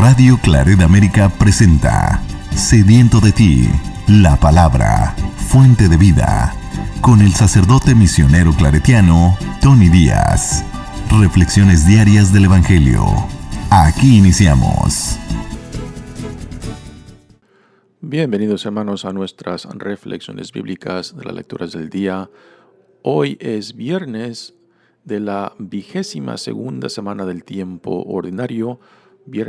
Radio Claret América presenta Sediento de ti, la palabra, fuente de vida, con el sacerdote misionero claretiano Tony Díaz. Reflexiones diarias del Evangelio. Aquí iniciamos. Bienvenidos, hermanos, a nuestras reflexiones bíblicas de las lecturas del día. Hoy es viernes de la 22ª semana del tiempo ordinario, y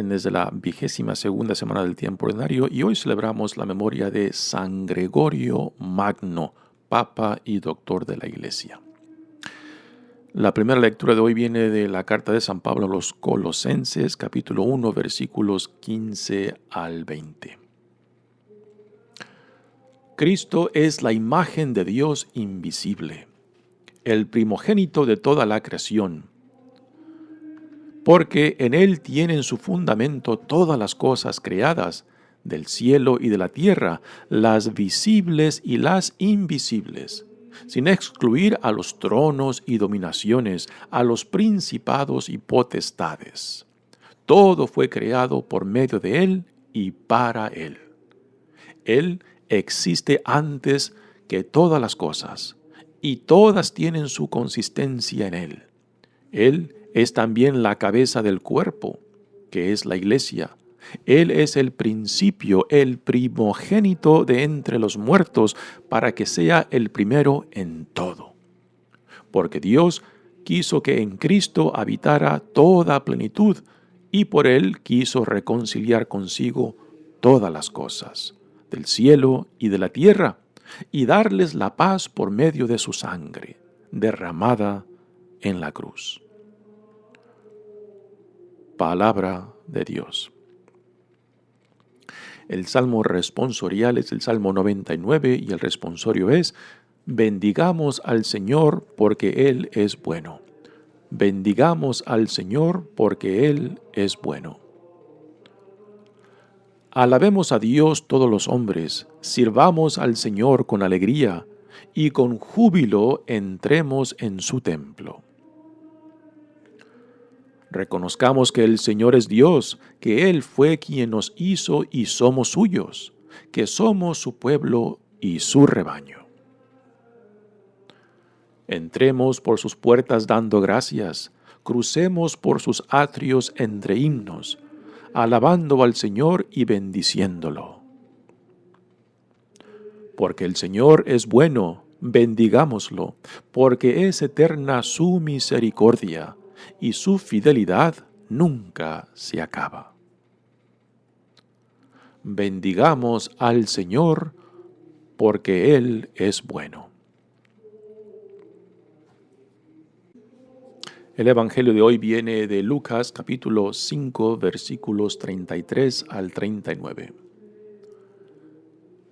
hoy celebramos la memoria de San Gregorio Magno, Papa y Doctor de la Iglesia. La primera lectura de hoy viene de la carta de San Pablo a los Colosenses, capítulo 1, versículos 15 al 20. Cristo es la imagen de Dios invisible, el primogénito de toda la creación, porque en Él tienen su fundamento todas las cosas creadas, del cielo y de la tierra, las visibles y las invisibles, sin excluir a los tronos y dominaciones, a los principados y potestades. Todo fue creado por medio de Él y para Él. Él existe antes que todas las cosas, y todas tienen su consistencia en Él. Él es también la cabeza del cuerpo, que es la iglesia. Él es el principio, el primogénito de entre los muertos, para que sea el primero en todo. Porque Dios quiso que en Cristo habitara toda plenitud, y por Él quiso reconciliar consigo todas las cosas, del cielo y de la tierra, y darles la paz por medio de su sangre, derramada en la cruz. Palabra de Dios. El salmo responsorial es el Salmo 99 y el responsorio es: bendigamos al Señor porque Él es bueno. Bendigamos al Señor porque Él es bueno. Alabemos a Dios todos los hombres, sirvamos al Señor con alegría y con júbilo entremos en su templo. Reconozcamos que el Señor es Dios, que Él fue quien nos hizo y somos suyos, que somos su pueblo y su rebaño. Entremos por sus puertas dando gracias, crucemos por sus atrios entre himnos, alabando al Señor y bendiciéndolo. Porque el Señor es bueno, bendigámoslo, porque es eterna su misericordia, y su fidelidad nunca se acaba. Bendigamos al Señor, porque Él es bueno. El Evangelio de hoy viene de Lucas, capítulo 5, versículos 33 al 39.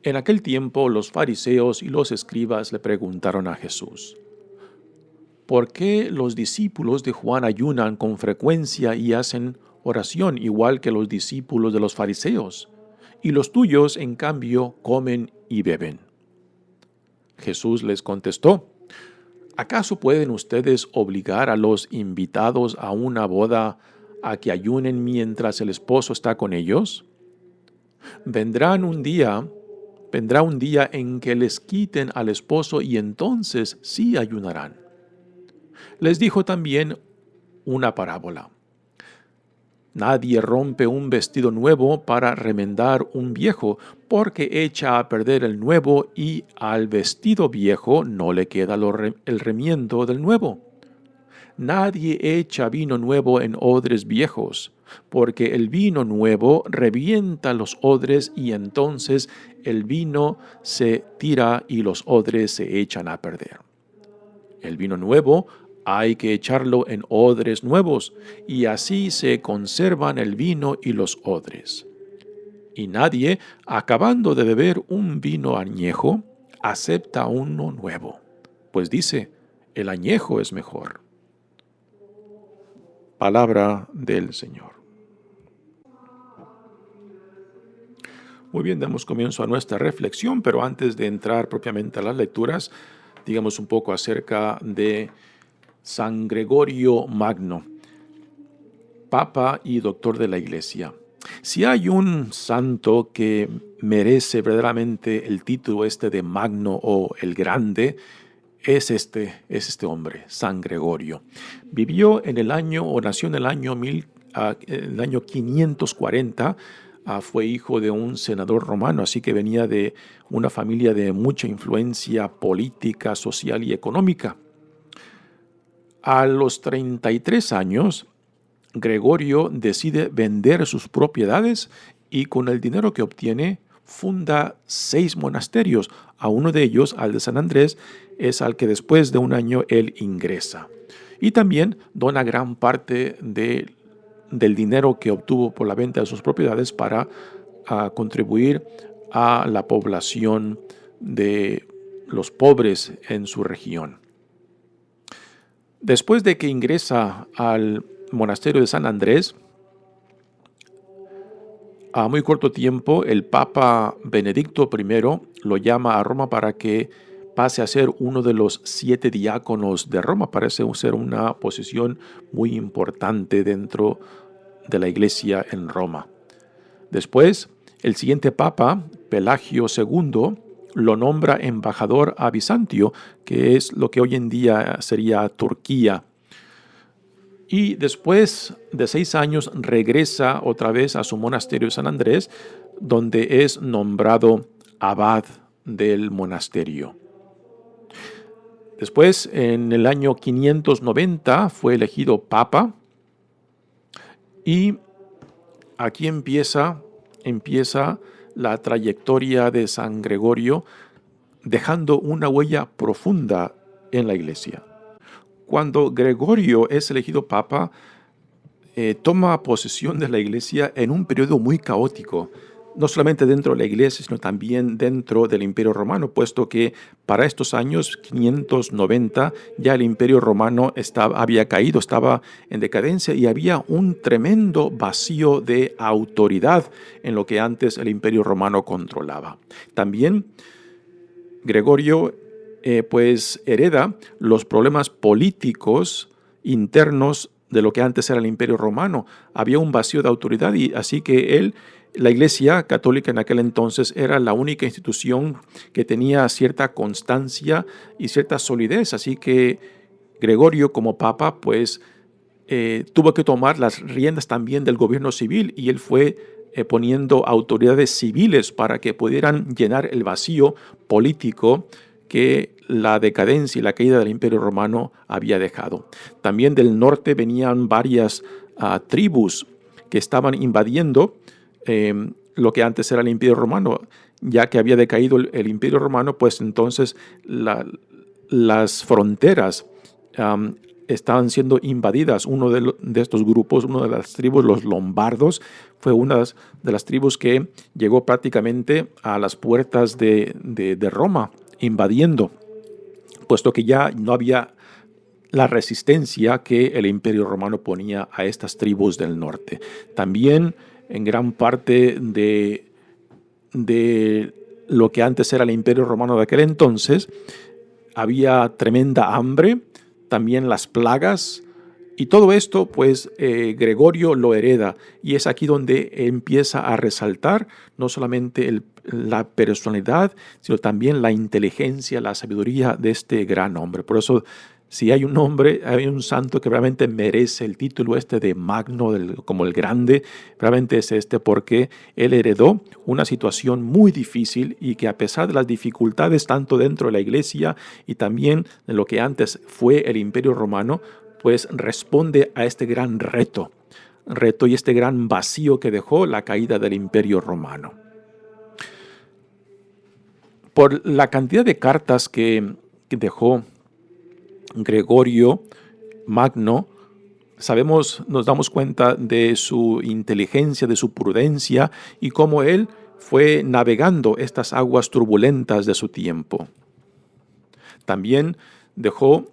En aquel tiempo los fariseos y los escribas le preguntaron a Jesús: ¿por qué los discípulos de Juan ayunan con frecuencia y hacen oración igual que los discípulos de los fariseos, y los tuyos, en cambio, comen y beben? Jesús les contestó: ¿acaso pueden ustedes obligar a los invitados a una boda a que ayunen mientras el esposo está con ellos? Vendrá un día en que les quiten al esposo y entonces sí ayunarán. Les dijo también una parábola. Nadie rompe un vestido nuevo para remendar un viejo, porque echa a perder el nuevo y al vestido viejo no le queda el remiendo del nuevo. Nadie echa vino nuevo en odres viejos, porque el vino nuevo revienta los odres y entonces el vino se tira y los odres se echan a perder. El vino nuevo hay que echarlo en odres nuevos, y así se conservan el vino y los odres. Y nadie, acabando de beber un vino añejo, acepta uno nuevo, pues dice: el añejo es mejor. Palabra del Señor. Muy bien, damos comienzo a nuestra reflexión, pero antes de entrar propiamente a las lecturas, digamos un poco acerca de San Gregorio Magno, Papa y Doctor de la Iglesia. Si hay un santo que merece verdaderamente el título de Magno o el Grande, es este hombre, San Gregorio. Vivió en el año, o nació en el año 540. Fue hijo de un senador romano, así que venía de una familia de mucha influencia política, social y económica. A los 33 años, Gregorio decide vender sus propiedades y con el dinero que obtiene funda 6 monasterios. A uno de ellos, al de San Andrés, es al que después de un año él ingresa. Y también dona gran parte del dinero que obtuvo por la venta de sus propiedades para contribuir a la población de los pobres en su región. Después de que ingresa al monasterio de San Andrés, a muy corto tiempo, el Papa Benedicto I lo llama a Roma para que pase a ser uno de los 7 diáconos de Roma. Parece ser una posición muy importante dentro de la iglesia en Roma. Después, el siguiente Papa, Pelagio II, lo nombra embajador a Bizancio, que es lo que hoy en día sería Turquía. Y después de 6 años regresa otra vez a su monasterio de San Andrés, donde es nombrado abad del monasterio. Después, en el año 590, fue elegido papa. Y aquí empieza la trayectoria de San Gregorio, dejando una huella profunda en la iglesia. Cuando Gregorio es elegido papa, toma posesión de la iglesia en un periodo muy caótico, no solamente dentro de la iglesia, sino también dentro del Imperio Romano, puesto que para estos años 590 ya el Imperio Romano había caído, estaba en decadencia y había un tremendo vacío de autoridad en lo que antes el Imperio Romano controlaba. También Gregorio hereda los problemas políticos internos de lo que antes era el Imperio Romano. Había un vacío de autoridad y así que la Iglesia Católica en aquel entonces era la única institución que tenía cierta constancia y cierta solidez. Así que Gregorio como papa tuvo que tomar las riendas también del gobierno civil y él fue poniendo autoridades civiles para que pudieran llenar el vacío político que la decadencia y la caída del Imperio Romano había dejado. También del norte venían varias tribus que estaban invadiendo lo que antes era el Imperio Romano. Ya que había decaído el Imperio Romano, pues entonces las fronteras estaban siendo invadidas. Uno de estos grupos, una de las tribus, los lombardos, fue una de las tribus que llegó prácticamente a las puertas de Roma, invadiendo, puesto que ya no había la resistencia que el Imperio Romano ponía a estas tribus del norte. También en gran parte de lo que antes era el Imperio Romano de aquel entonces, había tremenda hambre, también las plagas, y todo esto, Gregorio lo hereda, y es aquí donde empieza a resaltar no solamente la personalidad, sino también la inteligencia, la sabiduría de este gran hombre. Por eso, si hay un hombre, hay un santo que realmente merece el título de Magno, como el Grande, realmente es porque él heredó una situación muy difícil y que a pesar de las dificultades tanto dentro de la iglesia y también de lo que antes fue el Imperio Romano, pues responde a este gran reto y este gran vacío que dejó la caída del Imperio Romano. Por la cantidad de cartas que dejó Gregorio Magno, nos damos cuenta de su inteligencia, de su prudencia y cómo él fue navegando estas aguas turbulentas de su tiempo. También dejó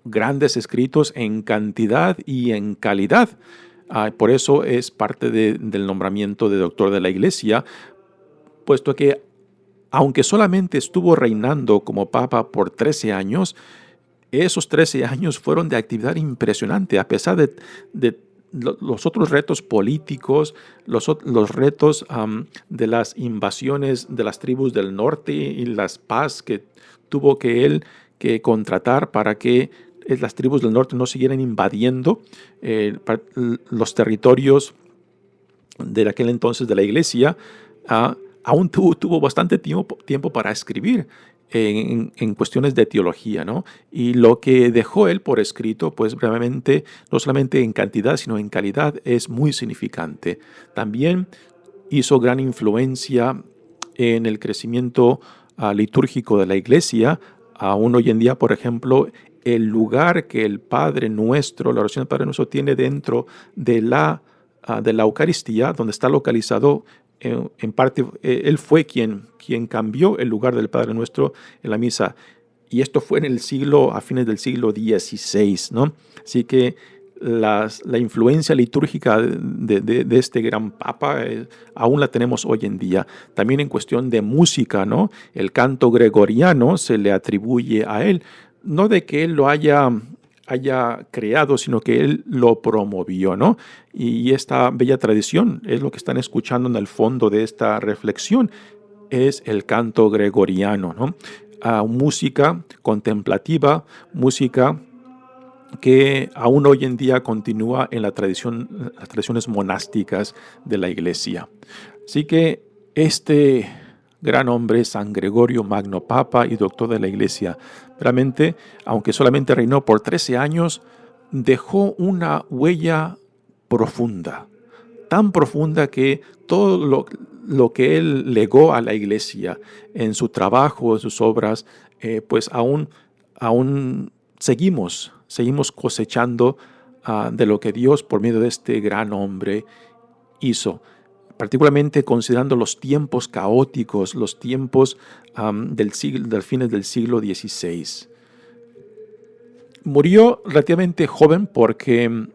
grandes escritos en cantidad y en calidad. Por eso es parte del nombramiento de doctor de la Iglesia, puesto que aunque solamente estuvo reinando como papa por 13 años, esos 13 años fueron de actividad impresionante. A pesar los otros retos políticos, los retos de las invasiones de las tribus del norte y las paz que tuvo que él que contratar para que las tribus del norte no siguieran invadiendo los territorios de aquel entonces de la iglesia. Aún tuvo bastante tiempo para escribir en cuestiones de teología, ¿no? Y lo que dejó él por escrito, pues brevemente, no solamente en cantidad, sino en calidad, es muy significante. También hizo gran influencia en el crecimiento litúrgico de la iglesia. Aún hoy en día, por ejemplo, el lugar que el Padre Nuestro, la oración del Padre Nuestro, tiene dentro de la Eucaristía, donde está localizado, en parte, él fue quien cambió el lugar del Padre Nuestro en la misa. Y esto fue a fines del siglo XVI, ¿no? Así que la influencia litúrgica de este gran Papa aún la tenemos hoy en día. También en cuestión de música, ¿no? El canto gregoriano se le atribuye a él. No de que él lo haya creado, sino que él lo promovió, ¿no? Y esta bella tradición es lo que están escuchando en el fondo de esta reflexión, es el canto gregoriano, ¿no? Música contemplativa, música que aún hoy en día continúa en las tradiciones monásticas de la iglesia. Así que este gran hombre, San Gregorio Magno, Papa y doctor de la iglesia, realmente, aunque solamente reinó por 13 años, dejó una huella profunda, tan profunda que todo lo que él legó a la iglesia en su trabajo, en sus obras, pues aún seguimos cosechando de lo que Dios, por medio de este gran hombre, hizo. Particularmente considerando los tiempos caóticos, los tiempos del fines del siglo XVI. Murió relativamente joven porque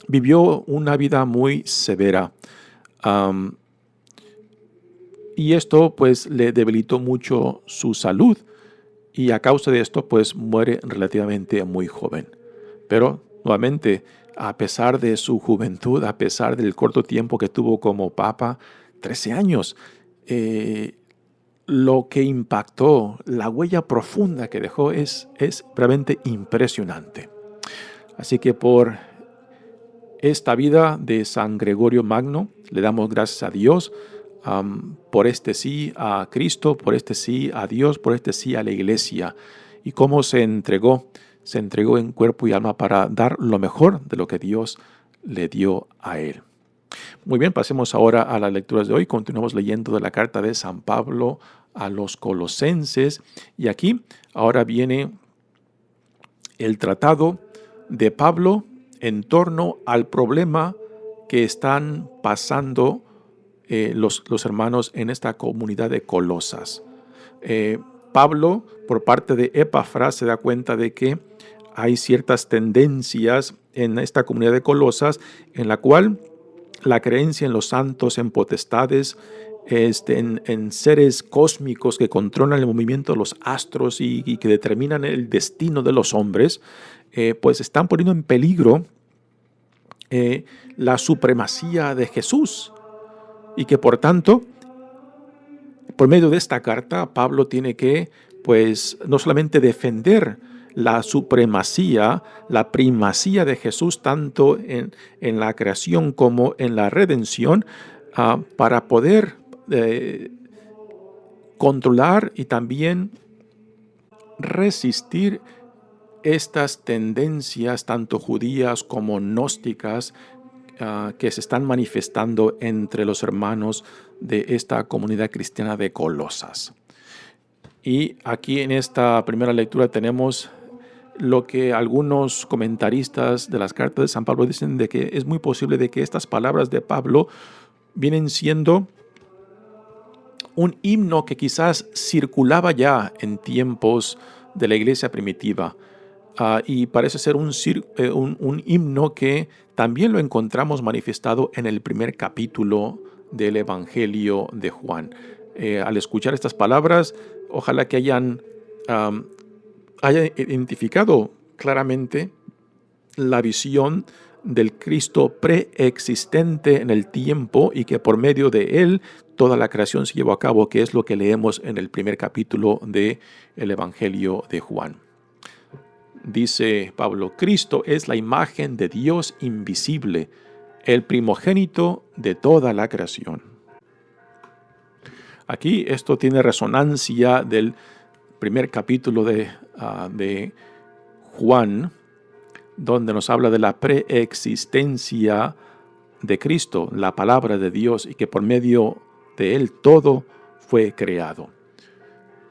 vivió una vida muy severa. Y esto pues le debilitó mucho su salud. Y a causa de esto pues muere relativamente muy joven. Pero nuevamente, a pesar de su juventud, a pesar del corto tiempo que tuvo como papa, 13 años, lo que impactó, la huella profunda que dejó es realmente impresionante. Así que por esta vida de San Gregorio Magno, le damos gracias a Dios por este sí a Cristo, por este sí a Dios, por este sí a la iglesia, y cómo se entregó en cuerpo y alma para dar lo mejor de lo que Dios le dio a él. Muy bien, pasemos ahora a las lecturas de hoy. Continuamos leyendo de la carta de San Pablo a los Colosenses. Y aquí ahora viene el tratado de Pablo en torno al problema que están pasando los hermanos en esta comunidad de Colosas. Pablo, por parte de Epafras, se da cuenta de que hay ciertas tendencias en esta comunidad de Colosas en la cual la creencia en los santos, en potestades, en seres cósmicos que controlan el movimiento de los astros y que determinan el destino de los hombres, pues están poniendo en peligro la supremacía de Jesús. Y que por tanto, por medio de esta carta, Pablo tiene que, pues, no solamente defender la supremacía, la primacía de Jesús, tanto en la creación como en la redención, para poder controlar y también resistir estas tendencias, tanto judías como gnósticas, que se están manifestando entre los hermanos de esta comunidad cristiana de Colosas. Y aquí en esta primera lectura tenemos lo que algunos comentaristas de las cartas de San Pablo dicen, de que es muy posible de que estas palabras de Pablo vienen siendo un himno que quizás circulaba ya en tiempos de la iglesia primitiva. Y parece ser un himno que también lo encontramos manifestado en el primer capítulo del Evangelio de Juan. Al escuchar estas palabras, ojalá que haya identificado claramente la visión del Cristo preexistente en el tiempo y que por medio de él toda la creación se llevó a cabo, que es lo que leemos en el primer capítulo del Evangelio de Juan. Dice Pablo, Cristo es la imagen de Dios invisible, el primogénito de toda la creación. Aquí esto tiene resonancia del primer capítulo de Juan, donde nos habla de la preexistencia de Cristo, la palabra de Dios, y que por medio de él todo fue creado.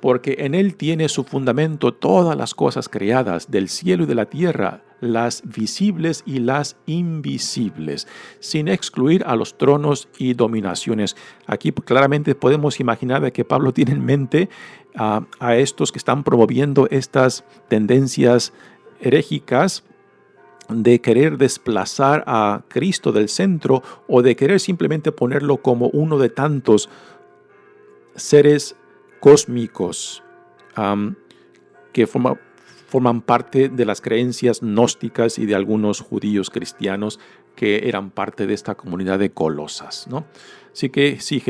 Porque en él tiene su fundamento todas las cosas creadas del cielo y de la tierra, las visibles y las invisibles, sin excluir a los tronos y dominaciones. Aquí claramente podemos imaginar de que Pablo tiene en mente a estos que están promoviendo estas tendencias herégicas de querer desplazar a Cristo del centro o de querer simplemente ponerlo como uno de tantos seres cósmicos que forman parte de las creencias gnósticas y de algunos judíos cristianos que eran parte de esta comunidad de Colosas, ¿no? Así que si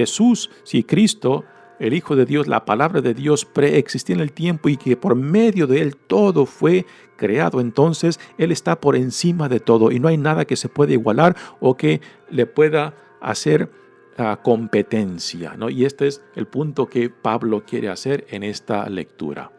Cristo, el Hijo de Dios, la palabra de Dios preexistía en el tiempo y que por medio de él todo fue creado, entonces él está por encima de todo y no hay nada que se pueda igualar o que le pueda hacer competencia, ¿no? Y este es el punto que Pablo quiere hacer en esta lectura.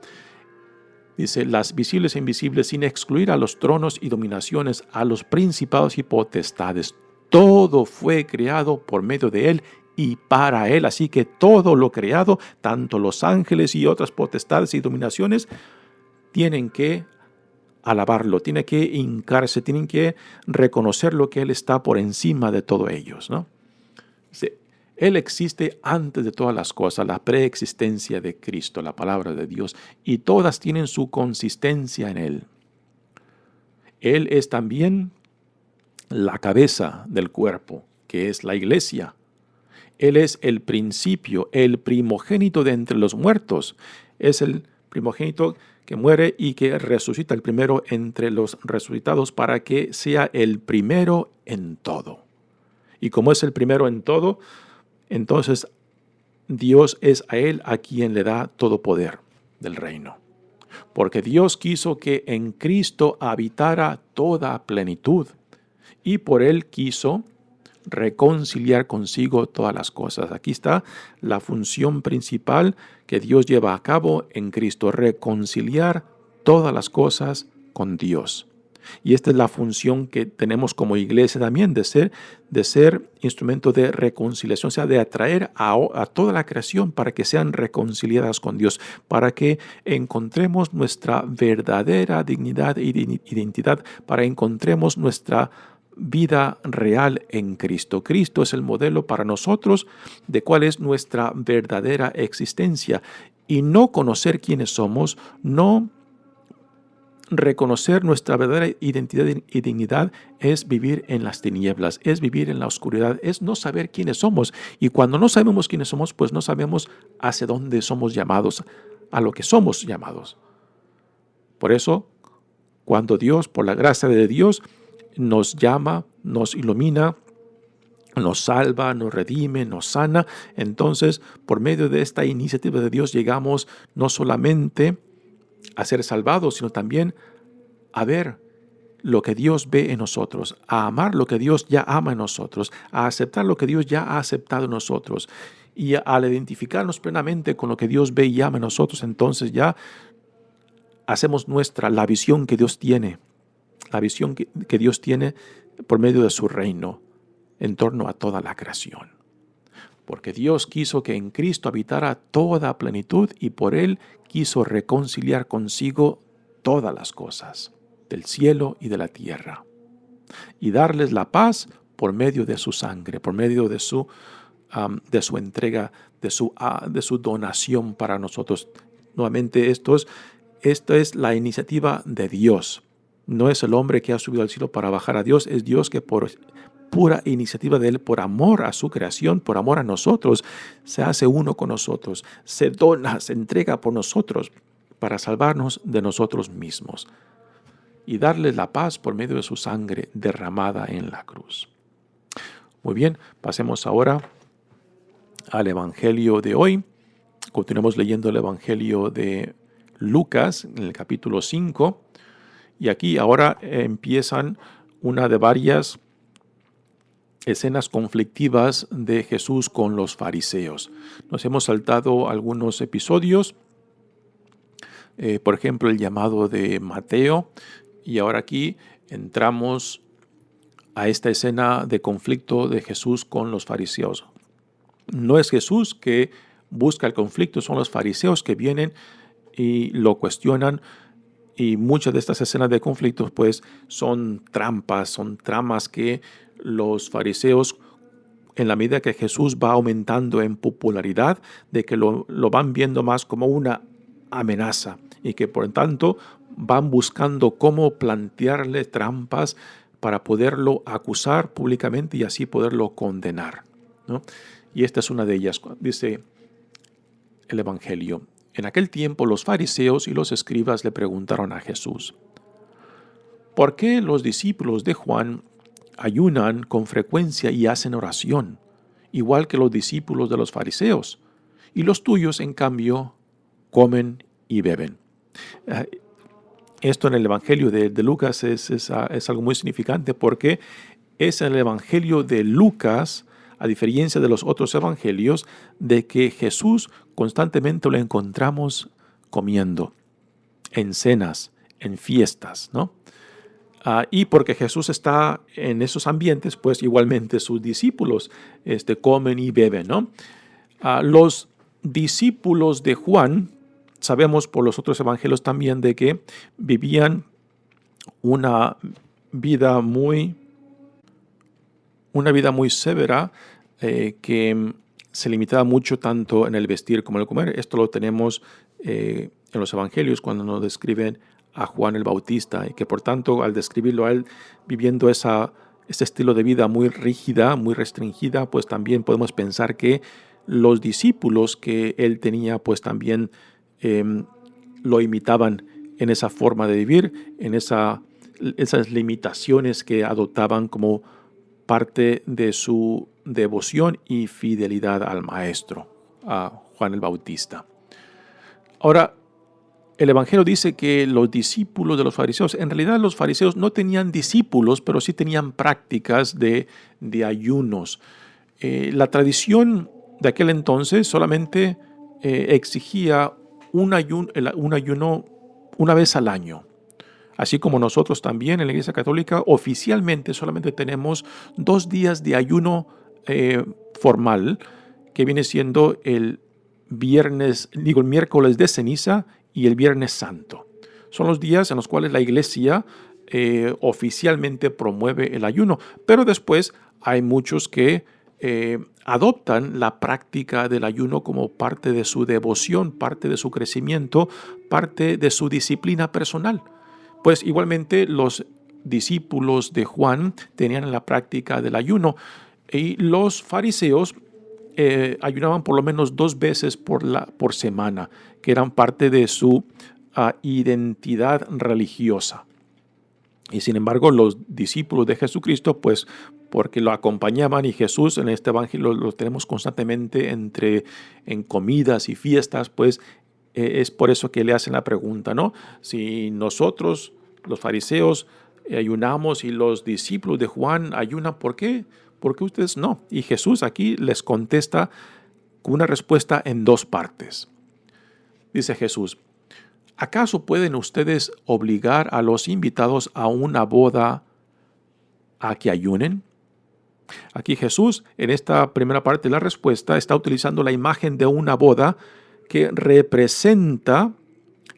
Dice, las visibles e invisibles, sin excluir a los tronos y dominaciones, a los principados y potestades. Todo fue creado por medio de él y para él. Así que todo lo creado, tanto los ángeles y otras potestades y dominaciones, tienen que alabarlo, tienen que hincarse, tienen que reconocer lo que él está por encima de todos ellos, ¿no? Él existe antes de todas las cosas, la preexistencia de Cristo, la palabra de Dios, y todas tienen su consistencia en él. Él es también la cabeza del cuerpo, que es la iglesia. Él es el principio, el primogénito de entre los muertos. Es el primogénito que muere y que resucita, el primero entre los resucitados, para que sea el primero en todo. Y como es el primero en todo, entonces Dios es a él a quien le da todo poder del reino. Porque Dios quiso que en Cristo habitara toda plenitud y por él quiso reconciliar consigo todas las cosas. Aquí está la función principal que Dios lleva a cabo en Cristo, reconciliar todas las cosas con Dios. Y esta es la función que tenemos como iglesia también, de ser instrumento de reconciliación, o sea, de atraer a toda la creación para que sean reconciliadas con Dios, para que encontremos nuestra verdadera dignidad e identidad, para que encontremos nuestra vida real en Cristo. Cristo es el modelo para nosotros de cuál es nuestra verdadera existencia. Y no conocer quiénes somos, no reconocer nuestra verdadera identidad y dignidad es vivir en las tinieblas, es vivir en la oscuridad, es no saber quiénes somos. Y cuando no sabemos quiénes somos, pues no sabemos hacia dónde somos llamados, a lo que somos llamados. Por eso, cuando Dios, por la gracia de Dios, nos llama, nos ilumina, nos salva, nos redime, nos sana, entonces por medio de esta iniciativa de Dios llegamos no solamente a ser salvados, sino también a ver lo que Dios ve en nosotros, a amar lo que Dios ya ama en nosotros, a aceptar lo que Dios ya ha aceptado en nosotros. Y al identificarnos plenamente con lo que Dios ve y ama en nosotros, entonces ya hacemos nuestra la visión que Dios tiene, la visión que Dios tiene por medio de su reino en torno a toda la creación. Porque Dios quiso que en Cristo habitara toda plenitud y por él quiso reconciliar consigo todas las cosas del cielo y de la tierra y darles la paz por medio de su sangre, por medio de su entrega, de su donación para nosotros. Nuevamente, esta es la iniciativa de Dios. No es el hombre que ha subido al cielo para bajar a Dios, es Dios que por pura iniciativa de él, por amor a su creación, por amor a nosotros, se hace uno con nosotros, se dona, se entrega por nosotros para salvarnos de nosotros mismos. y darles la paz por medio de su sangre derramada en la cruz. Muy bien, pasemos ahora al Evangelio de hoy. Continuamos leyendo el Evangelio de Lucas en el capítulo 5. Y aquí ahora empiezan una de varias escenas conflictivas de Jesús con los fariseos. Nos hemos saltado algunos episodios, por ejemplo, el llamado de Mateo, y ahora aquí entramos a esta escena de conflicto de Jesús con los fariseos. No es Jesús que busca el conflicto, son los fariseos que vienen y lo cuestionan, y muchas de estas escenas de conflictos pues son trampas, son tramas que los fariseos, en la medida que Jesús va aumentando en popularidad, de que lo van viendo más como una amenaza y que por tanto van buscando cómo plantearle trampas para poderlo acusar públicamente y así poderlo condenar, ¿no? Y esta es una de ellas. Dice el Evangelio: en aquel tiempo los fariseos y los escribas le preguntaron a Jesús: ¿por qué los discípulos de Juan ayunan con frecuencia y hacen oración, igual que los discípulos de los fariseos, y los tuyos, en cambio, comen y beben? Esto en el Evangelio de Lucas es algo muy significante, porque es en el Evangelio de Lucas, a diferencia de los otros evangelios, de que Jesús constantemente lo encontramos comiendo en cenas, en fiestas, ¿no? Y porque Jesús está en esos ambientes, pues igualmente sus discípulos comen y beben, ¿no? Los discípulos de Juan, sabemos por los otros evangelios también de que vivían una vida muy severa, que se limitaba mucho tanto en el vestir como en el comer. Esto lo tenemos en los evangelios cuando nos describen a Juan el Bautista, y que por tanto al describirlo a él viviendo ese estilo de vida muy rígida, muy restringida, pues también podemos pensar que los discípulos que él tenía pues también lo imitaban en esa forma de vivir, en esas limitaciones que adoptaban como parte de su devoción y fidelidad al Maestro, a Juan el Bautista. Ahora, el Evangelio dice que los discípulos de los fariseos, en realidad los fariseos no tenían discípulos, pero sí tenían prácticas de ayunos. La tradición de aquel entonces solamente exigía un ayuno una vez al año. Así como nosotros también en la Iglesia Católica oficialmente solamente tenemos 2 días de ayuno formal, que viene siendo el miércoles de ceniza y el Viernes Santo. Son los días en los cuales la Iglesia oficialmente promueve el ayuno, pero después hay muchos que adoptan la práctica del ayuno como parte de su devoción, parte de su crecimiento, parte de su disciplina personal. Pues igualmente los discípulos de Juan tenían la práctica del ayuno, y los fariseos ayunaban por lo menos 2 veces por semana, que eran parte de su identidad religiosa. Y sin embargo, los discípulos de Jesucristo, pues porque lo acompañaban, y Jesús en este evangelio lo tenemos constantemente en comidas y fiestas, pues es por eso que le hacen la pregunta, ¿no? Si nosotros, los fariseos, ayunamos y los discípulos de Juan ayunan, ¿por qué? ¿Por qué ustedes no? Y Jesús aquí les contesta con una respuesta en 2 partes. Dice Jesús: ¿acaso pueden ustedes obligar a los invitados a una boda a que ayunen? Aquí Jesús, en esta primera parte de la respuesta, está utilizando la imagen de una boda que representa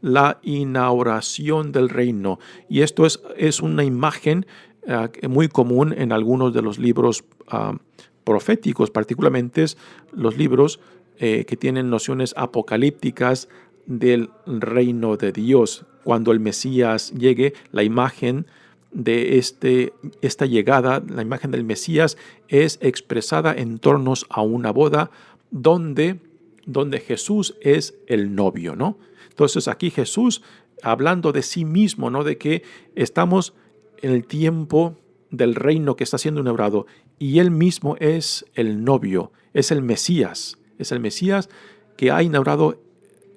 la inauguración del reino. Y esto es una imagen muy común en algunos de los libros proféticos, particularmente los libros que tienen nociones apocalípticas del reino de Dios. Cuando el Mesías llegue, la imagen de esta llegada, la imagen del Mesías es expresada en torno a una boda donde Jesús es el novio, ¿no? Entonces aquí Jesús hablando de sí mismo, ¿no? De que estamos en el tiempo del reino que está siendo inaugurado y Él mismo es el novio, es el Mesías que ha inaugurado,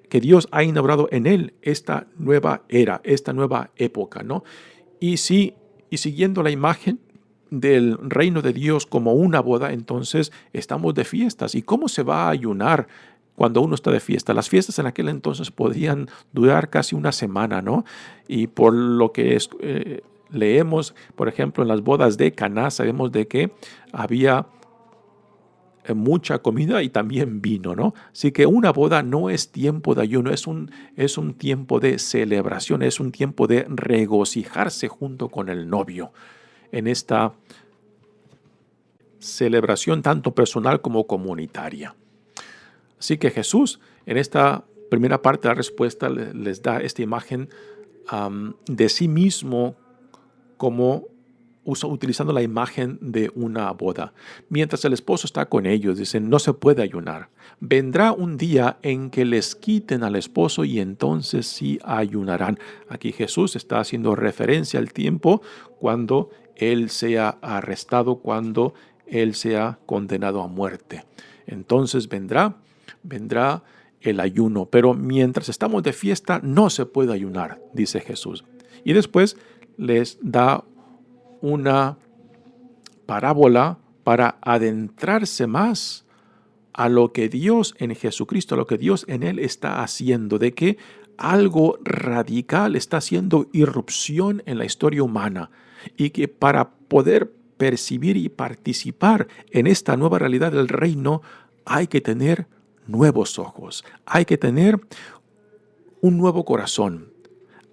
que Dios ha inaugurado en Él esta nueva era, esta nueva época, ¿no? Y siguiendo la imagen del reino de Dios como una boda, entonces estamos de fiestas. ¿Y cómo se va a ayunar cuando uno está de fiesta? Las fiestas en aquel entonces podían durar casi una semana, ¿no? Y por lo que leemos, por ejemplo, en las bodas de Caná, sabemos de que había mucha comida y también vino, ¿no? Así que una boda no es tiempo de ayuno, es un tiempo de celebración, es un tiempo de regocijarse junto con el novio en esta celebración tanto personal como comunitaria. Así que Jesús, en esta primera parte de la respuesta, les da esta imagen de sí mismo como utilizando la imagen de una boda. Mientras el esposo está con ellos, dicen, no se puede ayunar. Vendrá un día en que les quiten al esposo y entonces sí ayunarán. Aquí Jesús está haciendo referencia al tiempo cuando Él sea arrestado, cuando Él sea condenado a muerte. Entonces vendrá el ayuno. Pero mientras estamos de fiesta, no se puede ayunar, dice Jesús. Y después les da una parábola para adentrarse más a lo que Dios en Jesucristo, a lo que Dios en Él está haciendo, de que algo radical está haciendo irrupción en la historia humana y que para poder percibir y participar en esta nueva realidad del reino hay que tener nuevos ojos, hay que tener un nuevo corazón,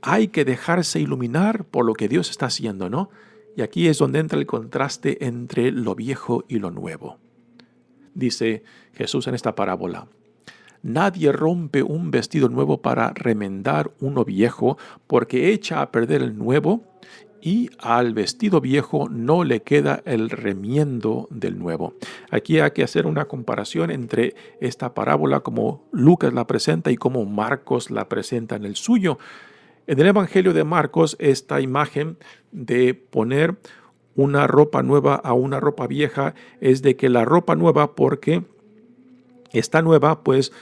hay que dejarse iluminar por lo que Dios está haciendo, ¿no? Y aquí es donde entra el contraste entre lo viejo y lo nuevo. Dice Jesús en esta parábola, nadie rompe un vestido nuevo para remendar uno viejo, porque echa a perder el nuevo y al vestido viejo no le queda el remiendo del nuevo. Aquí hay que hacer una comparación entre esta parábola como Lucas la presenta y como Marcos la presenta en el suyo. En el Evangelio de Marcos, esta imagen de poner una ropa nueva a una ropa vieja es de que la ropa nueva, porque está nueva, pues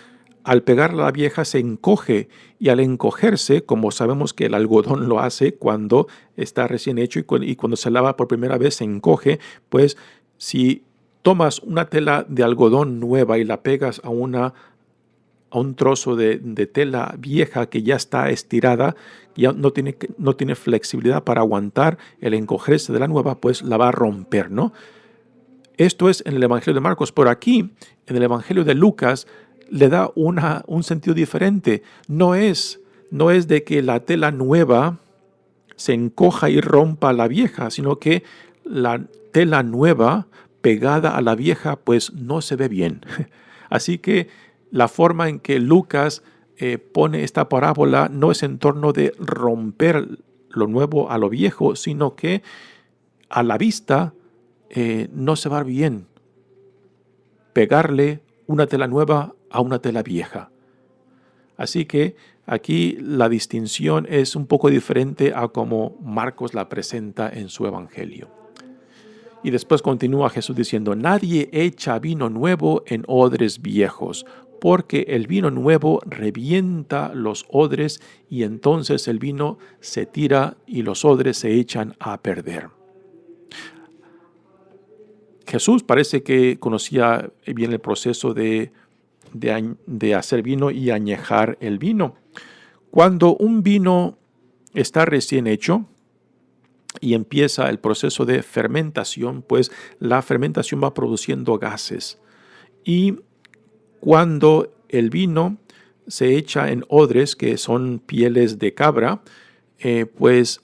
al pegarla a la vieja se encoge y al encogerse, como sabemos que el algodón lo hace cuando está recién hecho y cuando se lava por primera vez se encoge, pues si tomas una tela de algodón nueva y la pegas a un trozo de tela vieja que ya está estirada, ya no tiene flexibilidad para aguantar el encogerse de la nueva, pues la va a romper, ¿no? Esto es en el Evangelio de Marcos. Por aquí, en el Evangelio de Lucas, le da un sentido diferente. No es de que la tela nueva se encoja y rompa la vieja, sino que la tela nueva pegada a la vieja, pues no se ve bien. Así que la forma en que Lucas pone esta parábola no es en torno de romper lo nuevo a lo viejo, sino que a la vista no se va bien pegarle una tela nueva a una tela vieja. Así que aquí la distinción es un poco diferente a como Marcos la presenta en su evangelio. Y después continúa Jesús diciendo, nadie echa vino nuevo en odres viejos, porque el vino nuevo revienta los odres y entonces el vino se tira y los odres se echan a perder. Jesús parece que conocía bien el proceso de hacer vino y añejar el vino. Cuando un vino está recién hecho y empieza el proceso de fermentación, pues la fermentación va produciendo gases. Y cuando el vino se echa en odres, que son pieles de cabra, pues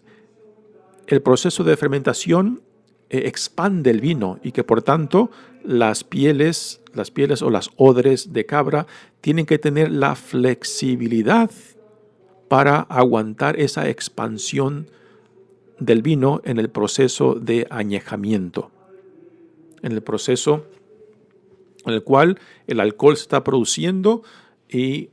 el proceso de fermentación expande el vino y que por tanto las pieles o las odres de cabra tienen que tener la flexibilidad para aguantar esa expansión del vino en el proceso de añejamiento, en el proceso en el cual el alcohol se está produciendo y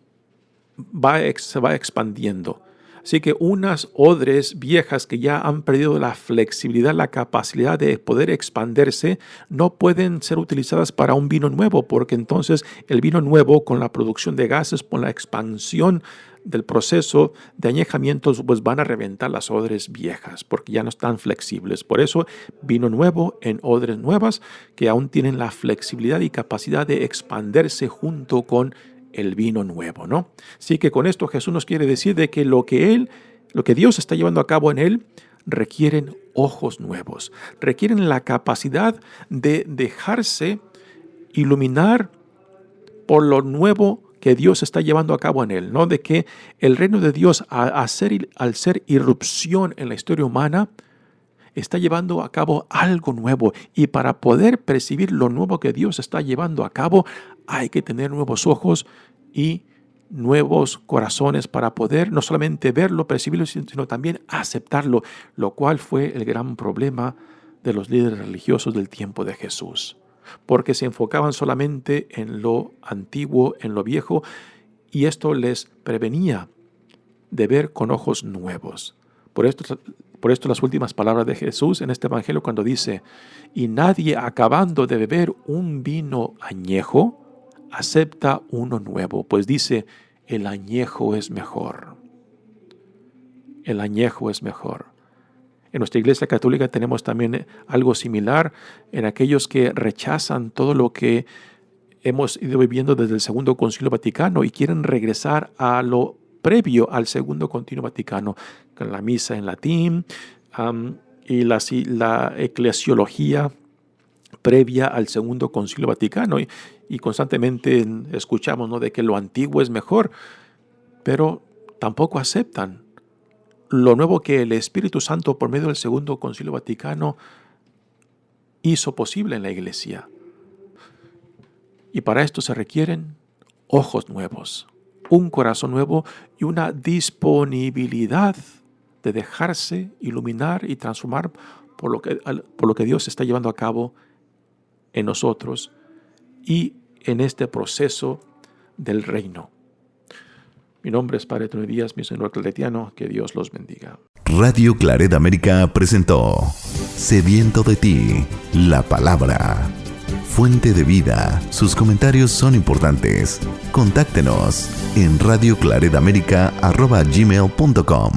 se va expandiendo. Así que unas odres viejas que ya han perdido la flexibilidad, la capacidad de poder expandirse, no pueden ser utilizadas para un vino nuevo, porque entonces el vino nuevo, con la producción de gases, con la expansión del proceso de añejamiento, pues van a reventar las odres viejas, porque ya no están flexibles. Por eso, vino nuevo en odres nuevas que aún tienen la flexibilidad y capacidad de expandirse junto con el vino nuevo, ¿no? Así que con esto Jesús nos quiere decir de que lo que Dios está llevando a cabo en él requieren ojos nuevos, requieren la capacidad de dejarse iluminar por lo nuevo que Dios está llevando a cabo en él, ¿no? De que el reino de Dios, al ser irrupción en la historia humana, está llevando a cabo algo nuevo, y para poder percibir lo nuevo que Dios está llevando a cabo, hay que tener nuevos ojos y nuevos corazones para poder no solamente verlo, percibirlo, sino también aceptarlo, lo cual fue el gran problema de los líderes religiosos del tiempo de Jesús, porque se enfocaban solamente en lo antiguo, en lo viejo, y esto les prevenía de ver con ojos nuevos. Por esto las últimas palabras de Jesús en este evangelio, cuando dice: y nadie, acabando de beber un vino añejo, acepta uno nuevo, pues dice: el añejo es mejor. El añejo es mejor. En nuestra Iglesia Católica tenemos también algo similar en aquellos que rechazan todo lo que hemos ido viviendo desde el Segundo Concilio Vaticano y quieren regresar a lo previo al Segundo Concilio Vaticano, con la misa en latín y la eclesiología previa al Segundo Concilio Vaticano. Y constantemente escuchamos, ¿no?, de que lo antiguo es mejor, pero tampoco aceptan lo nuevo que el Espíritu Santo, por medio del Segundo Concilio Vaticano, hizo posible en la Iglesia. Y para esto se requieren ojos nuevos, un corazón nuevo y una disponibilidad de dejarse iluminar y transformar por lo que Dios está llevando a cabo en nosotros y en este proceso del reino. Mi nombre es Padre Tony Díaz, misionero claretiano. Que Dios los bendiga. Radio Claret América presentó Sediento de ti, la palabra. Fuente de vida. Sus comentarios son importantes. Contáctenos en radioclaretamerica@gmail.com.